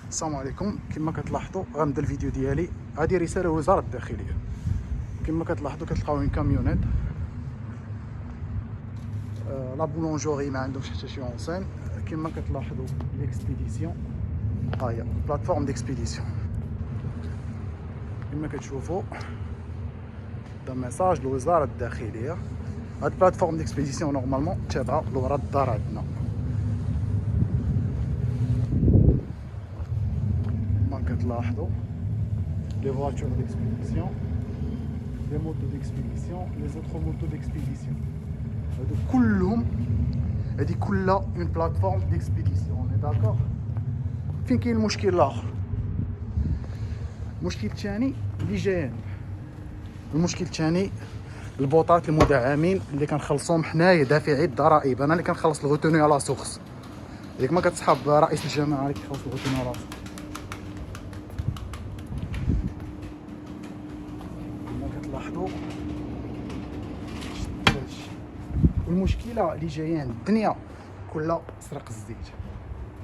السلام عليكم. كما كتلاحظوا غنبدا الفيديو ديالي. هذه رساله وزاره الداخليه. كما كتلاحظوا كتلقاو اون كاميونيت لا بولونجوري ما عندهمش حتى شي اونسين. كما كتلاحظوا ليكسبيديسيون ها هي بلاتفورم ديكسبيديسيون. كما كتشوفوا دا ميساج لوزاره الداخليه. هاد بلاتفورم ديكسبيديسيون نورمالمون تابعه لورا الدار عندنا. كتلاحظوا les voitures d'expédition, les motos d'expédition, les autres motos d'expédition. هادو كلهم هادي كلها une plateforme d'expédition. on est d'accord. فين كاين المشكل الاخر؟ المشكل الثاني اللي جايين، المشكل الثاني البوطات المدعمين اللي كنخلصوهم حنايا دافعي الضرائب. انا اللي كنخلص الغوتوني على سورس، ديك ما كتسحب رئيس الجماعه اللي كيخلص الغوتوني على سورس. لاحظوا والمشكله اللي جايين الدنيا كلها سرق الزيت.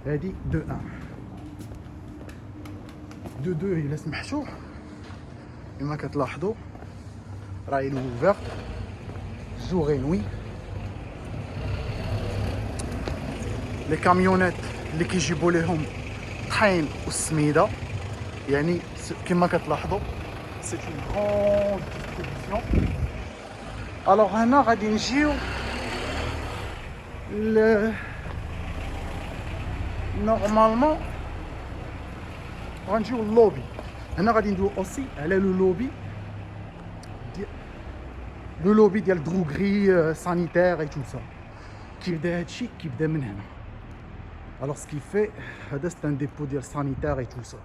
هذه دو ان دو دو الا سمحتوا كما كتلاحظوا راهي لوفيرت جو غينوي. لي كاميونات اللي كيجيبوا لهم الطحين والسميده، يعني كما كتلاحظوا c'est une grande distribution. Alors هنا غادي نجيو نورمالمون غنجيو اللوبي. هنا غادي ندوي اوسي على لو لوبي ديال دروغري سانيتير اي تو سا. كيبدا هادشي كيبدا من هنا. الوغ سكي في هذا سي ان ديبو ديال سانيتير اي تو سا.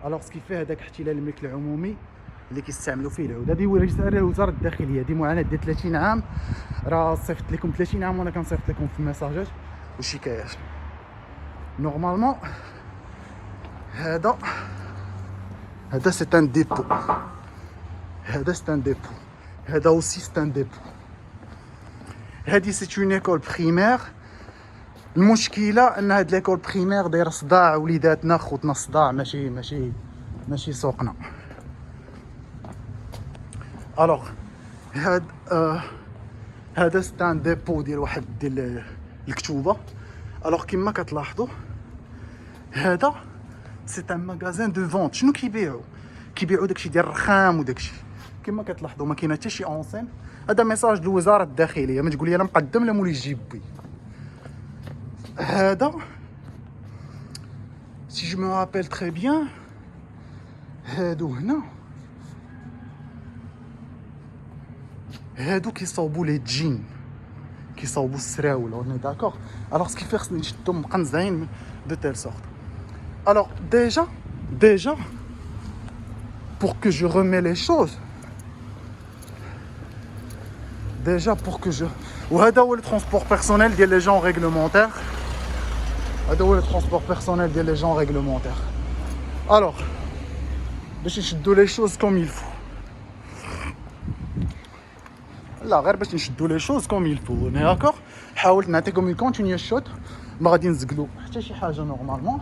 الوغ سكي في هذاك احتلال الملك العمومي اللي كيستعملوا فيه العود. هذه هو رساله لوزاره الداخليه. هذه معاناه ديال 30 عام، راه صيفط لكم 30 عام وانا كنصيفط لكم في الميساجات والشكايات. نورمالمون هذا سي ان ديبو، هذا سي ان ديبو، هذا اوسي سي ان ديبو. هذه سي اون ايكول بريمير. المشكله ان هاد ليكول بريمير دايره صداع وليداتنا خوتنا، صداع ماشي سوقنا. الوغ هذا ستان ديبو ديال واحد ديال الكتوبه. الوغ كما كتلاحظوا هذا سي ان ماغازان دو فونت. شنو كيبيعوا داكشي ديال الرخام وداكشي. كما كتلاحظوا ما كاين حتى شي اونسين. هذا ميساج لوزاره الداخليه، ما تقول لي انا مقدم لا مولي جيبي. هذا سي جو مي رابيل تري بيان هادو هنا هادو كيصاوبوا لي جين، كيصاوبوا السراول. اون داكور. الوغ سكي في خصني نشدهم مقنزعين دو تيل سورت. الوغ déjà pour que je remets les choses, وهذا هو الترونسبور بيرسونيل ديال لي جون ريغلومونتير. هذا هو الترونسبور بيرسونيل ديال لي جون ريغلومونتير. الوغ باش نشدوا لي شوز كوم يلفو، لا غير باش نشدوا لي شوز كوم يلفو. داكور. حاولت نعطيكم اون كونتينيو شوت، ما غادي نزقلو حتى شي حاجه. نورمالمون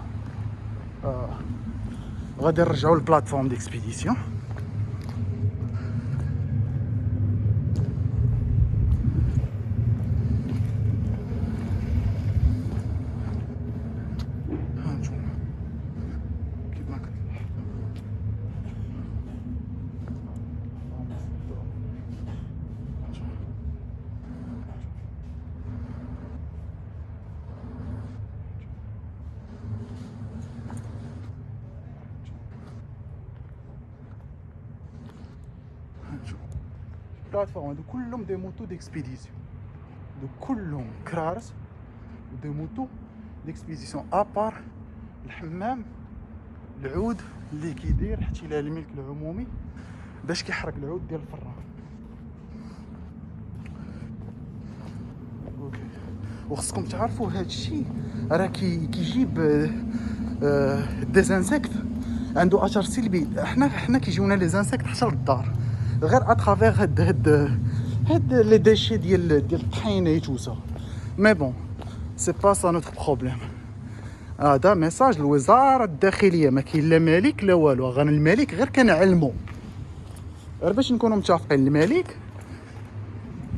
غادي نرجعوا للبلاتفورم ديكسبيديسيون. بلاتفورم هادو كلهم دي موتو ديكسبيديسيون، هادو كلهم كرارس ودي موتو ديكسبيديسيون ابار الحمام العود اللي كيدير احتلال الملك العمومي باش كيحرق العود ديال الفران. اوكي. وخصكم تعرفوا هادشي راه كيجيب ديزانسيكت، عنده اثر سلبي. حنا كيجيونا لي زانسيكت حتى للدار غير اترافير هاد لي ديشي ديال الطحين اي تو سا. مي بون سي با سا نوتر بروبليم. هذا ميساج الوزاره الداخليه، ما كاين لا ملك لا والو، غير الملك غير كنعلمو، غير باش نكونوا متفقين الملك.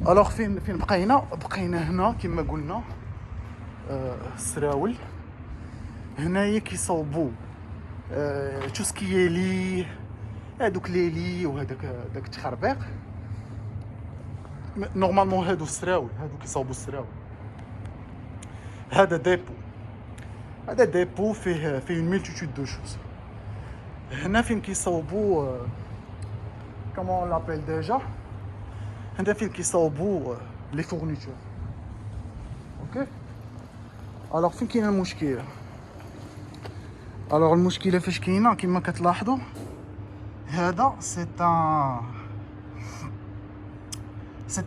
الوغ فين بقينا هنا كما قلنا السراول هنايا كيصوبوا توسكي لي هادوك ليلي وهداك التخربيق. نورمالمون هادو السراول، هادو كيصاوبوا السراول. هذا ديبو فيه اون ملتيتود دو شوز. هنا فين كيصاوبوا كومون لابيل ديجا، هنا فين كيصاوبوا لي فورنيتور. اوكي. الوغ فين كاين المشكله؟ الوغ المشكله فاش كاينه كما كتلاحظوا، هذا سي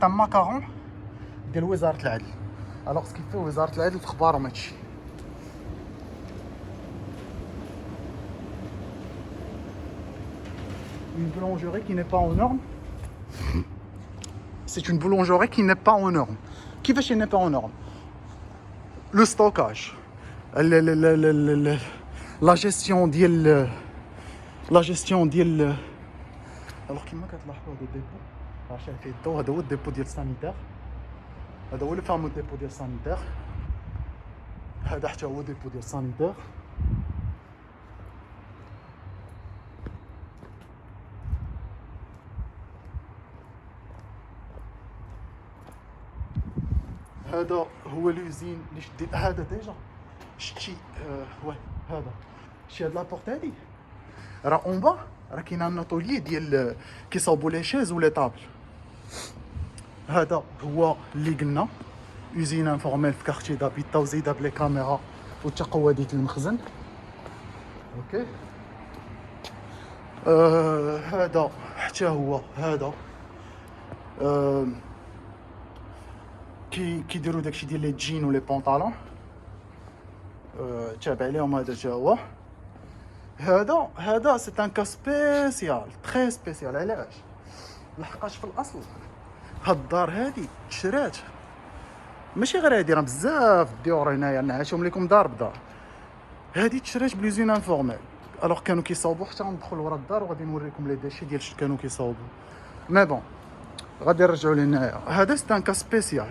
ان ماكارون ديال وزاره العدل. الوغ سكيفي وزاره العدل في اخبارهم هادشي. Une boulangerie qui n'est pas aux normes. C'est une boulangerie qui n'est pas aux normes. كيفاش n'est pas aux normes? Le stockage, la gestion ديال alors كيما كتلاحظوا هذا الديبو راه شايف فيه الضو، هذا هو الديبو ديال السانيتير، هذا هو لو فامو ديبو ديال السانيتير، هذا حتى هو ديبو ديال السانيتير. هذا هو لوزين اللي شديت، هذا ديجا شتي واه هذا شتي هاد لابورت هادي راه اون با، راه كاين ان اطوليي ديال كيصاوبوا لي شيز ولي طابل. هذا هو اللي قلنا يوزين انفورميل في كارتي دابيتا وزيدا بلي كاميرا وتقوى المخزن. اوكي. هذا حتى هو هذا كيديروا داكشي ديال لي جين ولي بونطالون تابع ليهم. هذا حتى هو هذا سي ان كا سبيسيال تري سبيسيال. علاش؟ لحقاش في الاصل هاد الدار هادي تشرات ماشي غير هادي، راه بزاف الديور هنايا نعاشهم لكم دار بدار. هادي تشرات بليزين انفورميل. الوغ كانوا كيصاوبوا حتى ندخل ورا الدار وغادي نوريكم لي ديشي ديال اش كانوا كيصاوبوا. مي بون غادي نرجعوا لهنايا. هذا سي ان كا سبيسيال.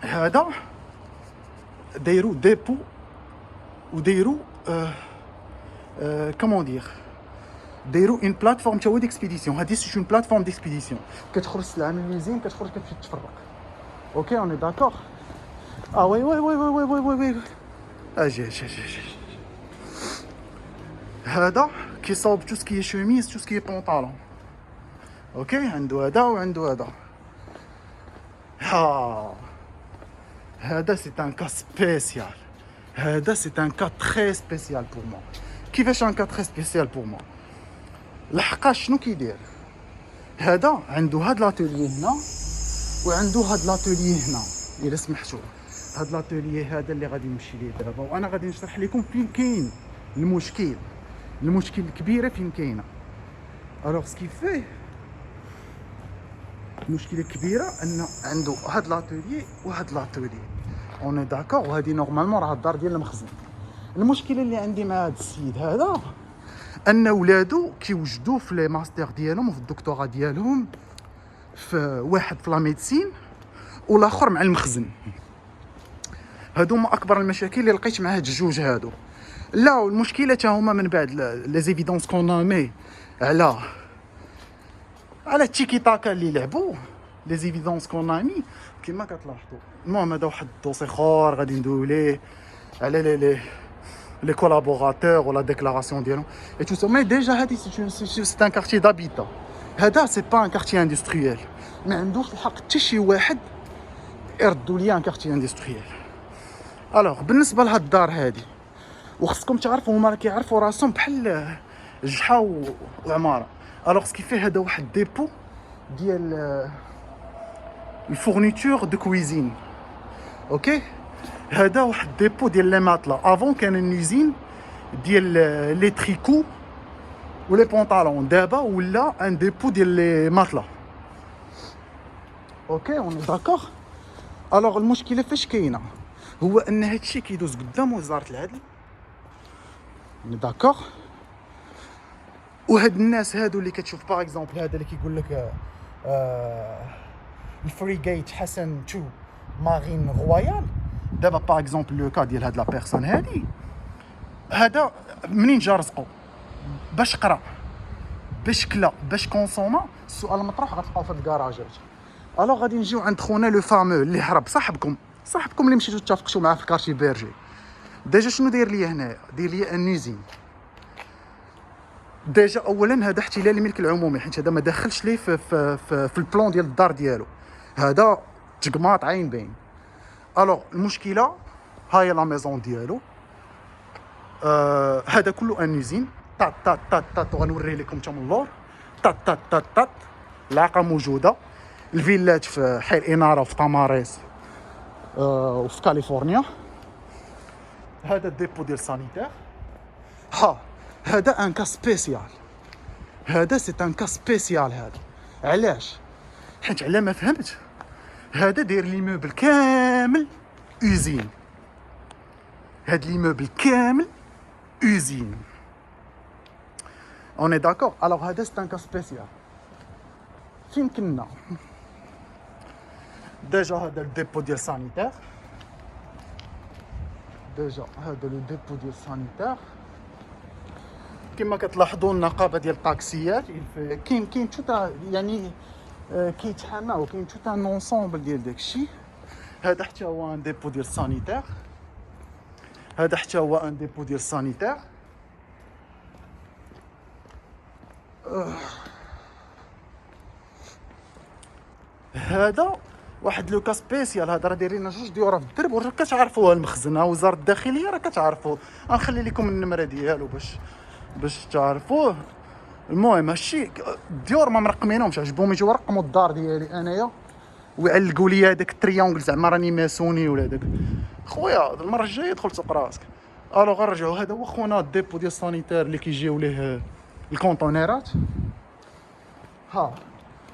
هذا دايروا ديبو ودايروا كومون دير دايروا اون بلاتفورم تا هو ديكسبيديسيون. هادي سي اون بلاتفورم ديكسبيديسيون، كتخرج السلعه من اليوزين كتخرج كتمشي تفرق. اوكي اوني داكور. وي وي وي وي وي وي وي اجي هذا كيصاوب تو سكي شوميز تو سكي بونطالون. اوكي عنده هذا وعنده هذا. هذا سي ان كا سبيسيال. هذا سي ان كا تري سبيسيال بور موا. كيفاش ان كا تري سبيسيال بور موا؟ لحقاش شنو كيدير؟ هذا عنده هاد لاتوليي هنا وعنده هاد لاتوليي هنا. الا سمحتوا هاد لاتوليي هذا اللي غادي نمشي ليه دابا، وانا غادي نشرح لكم فين كاين المشكل الكبيره فين كاينه. الوغ سكي فيه المشكله الكبيره ان عنده هاد لاتوليي وهاد لاتوليي. اوني داكور. وهادي نورمالمون راه الدار ديال المخزن. المشكله اللي عندي مع هاد السيد هذا ان ولادو كيوجدوا في لي ماستر ديالهم وفي الدكتوراه ديالهم، في واحد في لا ميديسين والاخر مع المخزن. هادو هما اكبر المشاكل اللي لقيت مع هاد الجوج هادو. لا والمشكله حتى هما من بعد لي زيفيدونس كونامي على التيكي تاكا اللي لعبوا لي زيفيدونس كونامي كما كتلاحظوا. المهم هذا واحد الدوسي اخر غادي ندويو ليه على لي كولابوراتور ولا ديكلاراسيون ديالهم اي تو سا. مي ديجا هادي سي ان كارتي دابيتا. هذا سي با ان كارتي اندستريال، ما عندوش الحق حتى شي واحد يردوا لي ان كارتي اندستريال. الوغ بالنسبه لهاد الدار هادي، وخصكم تعرفوا هما كيعرفوا راسهم بحال جحا وعماره. الوغ سكي فيه هذا واحد ديبو ديال الفورنيتور دو كويزين. اوكي. هذا واحد ديبو ديال لي ماتلا. افون كان نيزين ديال لي تريكو ولي بونطالون، دابا ولا ان ديبو ديال لي ماتلا. اوكي اوني داكور. الوغ المشكله فاش كاينه؟ هو ان هادشي كيدوز قدام وزاره العدل، داكوغ. وهاد الناس هادو اللي كتشوف باغ اكزومبل هذا اللي كيقول لك الفري جيت حسن تو مارين رويال، دابا باغ اكزومبل لو كا ديال هاد لا بيرسون هادي، هذا منين جا رزقو؟ باش قرا، باش كلا، باش كونسوما. السؤال المطروح غتلقاو في الكراجات. الوغ غادي نجيو عند خونا لو فامو اللي هرب، صاحبكم اللي مشيتو تتفقتوا معاه في الكارتي بيرجي. ديجا شنو داير ليا هنايا؟ داير ليا ان يوزين. ديجا اولا هذا احتلال الملك العمومي، حيت هذا ما داخلش ليه في البلان ديال الدار ديالو، هذا تقماط عين باين. الوغ المشكله هاي لا ميزون ديالو، هذا كله ان يوزين. طات طات طات طات، وغنوريه لكم حتى من اللور. طات طات طات طات، العاقه موجوده، الفيلات في حي الاناره وفي تاماريس وفي كاليفورنيا. هذا الديبو ديال سانيتير. هذا ان كا سبيسيال، هذا سي ان كا سبيسيال. هذا علاش؟ حيت على ما فهمت هذا داير ليموبل كامل اوزين، هاد ليموبل كامل اوزين. اوني داكور. الوغ هذا سي ان كا سبيسيال. فين كنا؟ ديجا هذا الديبو ديال سانيتير، ديجا هذا لو ديبو ديال سانيتير. كما كتلاحظوا النقابه ديال الطاكسيات كاين توتا، يعني كيتحاماو، كاين توتا ان اونسومبل ديال داكشي. هذا حتى هو ان ديبو ديال سانيتير، هذا حتى هو ان ديبو ديال سانيتير. هذا واحد لو كا سبيسيال. هذا راه دايرين لنا جوج ديورا في الدرب، وراه كتعرفوها المخزنه وزاره الداخليه، راه كتعرفوا. غنخلي لكم النمره ديالو باش تعرفوه. المهم هادشي الديور ما مرقمينهمش، عجبهم يجيو يرقموا الدار ديالي انايا ويعلقوا لي هذاك التريونغل زعما راني ماسوني ولا داك. خويا المره الجايه دخل سوق راسك. الو غنرجعوا. هذا هو خونا الديبو ديال السانيتير اللي كيجيو ليه الكونطونيرات.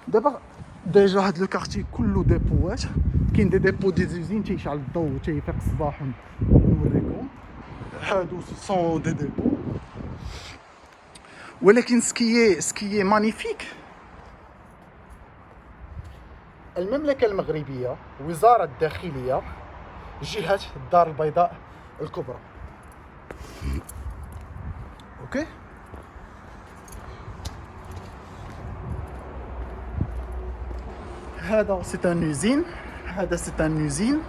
دابا ديجا هاد لو كارتي كله ديبوات. كاين دي ديبو دي زوزين تيشعل الضو تيفيق الصباح ونوريكم. هادو سون دي ديبو. ولكن سكيي مانيفيك، المملكه المغربيه، وزاره الداخليه، جهه الدار البيضاء الكبرى. اوكي. هذا سي ان يوزين، هذا سي ان يوزين،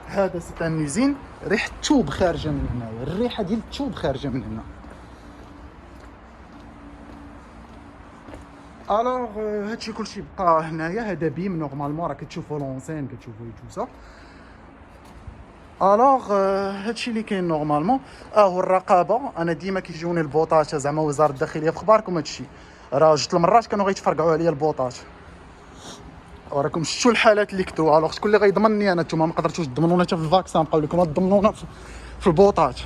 هذا سي ان يوزين. ريحه الثوب خارجه من هنايا، الريحه ديال الثوب خارجه من هنا. الوغ هادشي كلشي بقى هنايا. هذا بيم نورمالمون راه كتشوفوا لونسين، كتشوفوا يتوسا. الوغ هادشي اللي كاين نورمالمون. هو الرقابه. انا ديما كيجوني البوطات زعما وزاره الداخليه في اخباركم هادشي، راه جوج المرات كانوا غيتفرقعوا عليا البوطات، وراكم شفتوا الحالات اللي كثروا. الوغ شكون اللي غيضمنني انا؟ نتوما ما قدرتوش تضمنونا حتى في الفاكسان، بقاو لكم تضمنونا في البوطات.